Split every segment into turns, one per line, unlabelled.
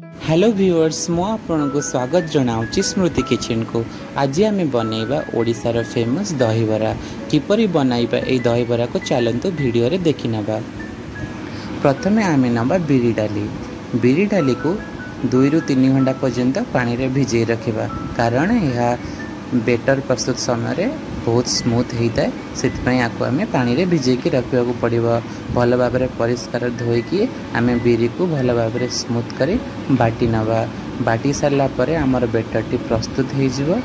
Hello viewers मु आपको स्वागत जनाऊँगी स्मृति किचन को। आज आम बनइबा ओडिशार फेमस दहीबरा किपरि बनाइबा ए दहीबरा को चलतु वीडियो रे देखि नबा। प्रथमे आम नबा बिरी डाली को 2 ରୁ 3 घंटा पर्यंत पानी रे भिजै रखिबा, कारण यह बेटर प्रस्तुत समय बहुत स्मूथ होता है। से आम पानी रे भिजेकी रखा पड़ो। भल भाव परिष्कार धोईकी आम बिरी को भल भाव स्मूथ कर बाटी नवा। बाटी सारापर आमर बेटरटी प्रस्तुत हो।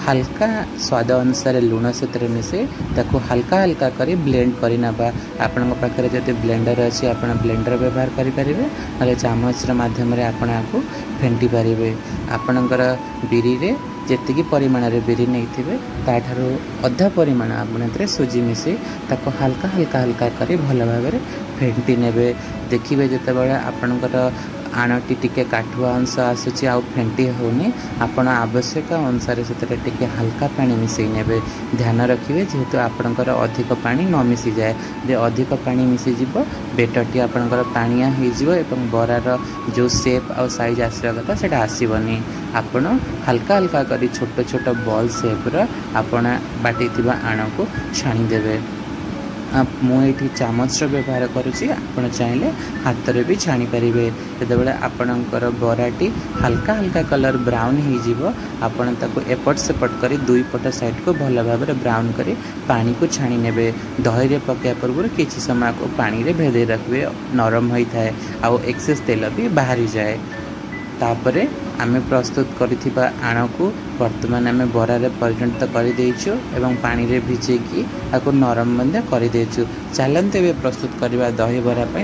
हल्का स्वाद अनुसार लुण से मिसे ताको हल्का हल्का करी ब्लेंड करी नबा। आपण पाखे जब ब्लेंडर अच्छी आप ब्लेंडर व्यवहार करेंगे, ना चामच माध्यम आपको फेंटी पारे। आपणकर बिरी रे जेतिकी परिमाण रे बिरी नहीं ताठारू अधा परिमाण आप सुजी मिसे ताको हल्का हल्का हल्का करी भल भाव फेंटी नेबे। देखिए जितेबाला आपणकर आणटी टिके काठुआ अंश आसूची आ फेंटी होनी, आपण आवश्यक अनुसार से हल्का पानी मिसई नेबे। ध्यान रखिए जेहेतु आपणकर अधिक पानी न मिसी जाए। जे अधिक पानी मिसी जीव बेटरटी आपणकर पानिया हो एवं बरार जो शेप आ साइज आसवा कथा से आसबनी। आपण हल्का हल्का करी छोट छोट बॉल शेप्र आपण बाटी आण को छाणीदेवे। मुझे चामच व्यवहार करुँची, आपड़ चाहिए हाथ रे भी छाणी पारे। जो आपणकर बराटी हल्का हल्का कलर ब्राउन हो एपट सेपट कर दुई पट साइड को भल भाव ब्राउन कर पानी को छाणी नेबे। दही रे पकाया पूर्व किसी समय को पानी रे भेदे रखिए, नरम होता है आ एक्सेस तेल भी बाहरी जाए। तापर आमे प्रस्तुत करिथिबा आण को वर्तमान आमे बरार परिणत कर देइछु एवं पानी रे भिजेकी आको नरम मध्य कर देइछु। चलते ए प्रस्तुत करबा दही बरा पई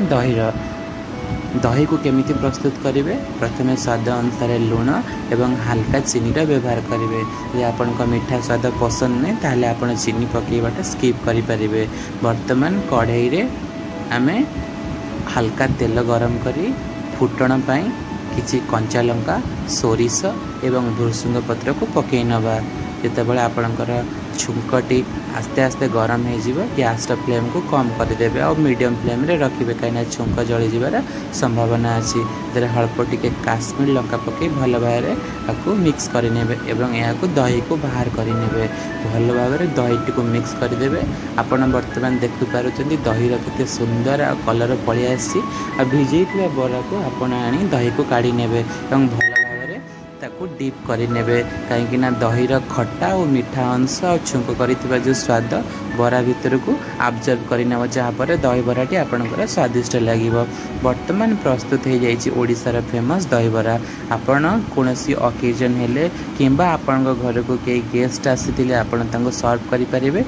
दही को केमिति प्रस्तुत करेंगे। प्रथमे स्वाद अनुसार लुण एवं हल्का चीनी व्यवहार करेंगे। यदि आपन को मीठा स्वाद पसंद नहीं ताहले आपन चीनी पकेबाटा स्किप करि परिबे। वर्तमान कढ़ाई रे आमे हल्का तेल गरम करी फुटण पाई किछि कंचा लंका, सोरिष एवं भृसुंग पत्र को पकई नवा। जितेबाला आपणकर छुंकटी आस्ते आस्ते गरम हो गैस फ्लेम को कम करदेवे और मीडियम फ्लेम रे रखिए, कहीं छुंक जली जबार संभावना अच्छी। जरा हल्प टिके काश्मीर लंका पकई भल भाव आपको मिक्स करने एवं यहाँ दही को बाहर करने भल भाव दही को मिक्स करदे। आपड़ बर्तमान देखिपार दही के सुंदर आ कलर पलि आसी भिजई बरा को आपण आनी दही को काढ़ी नेबे एवं भल ताको डीप करें। कहीं दही खट्टा और मीठा अंश और छुंक कर जो स्वाद बरा भीतर को आब्जर्व कर जहाँपर दही बराटी आपंकर स्वादिष्ट लगे। वर्तमान प्रस्तुत हो जाइए ओडिशार फेमस दहीबरा। आपण कौन ऑकेजन हेले किंबा आपण घर को कई गेस्ट आसी आप सर्व करें।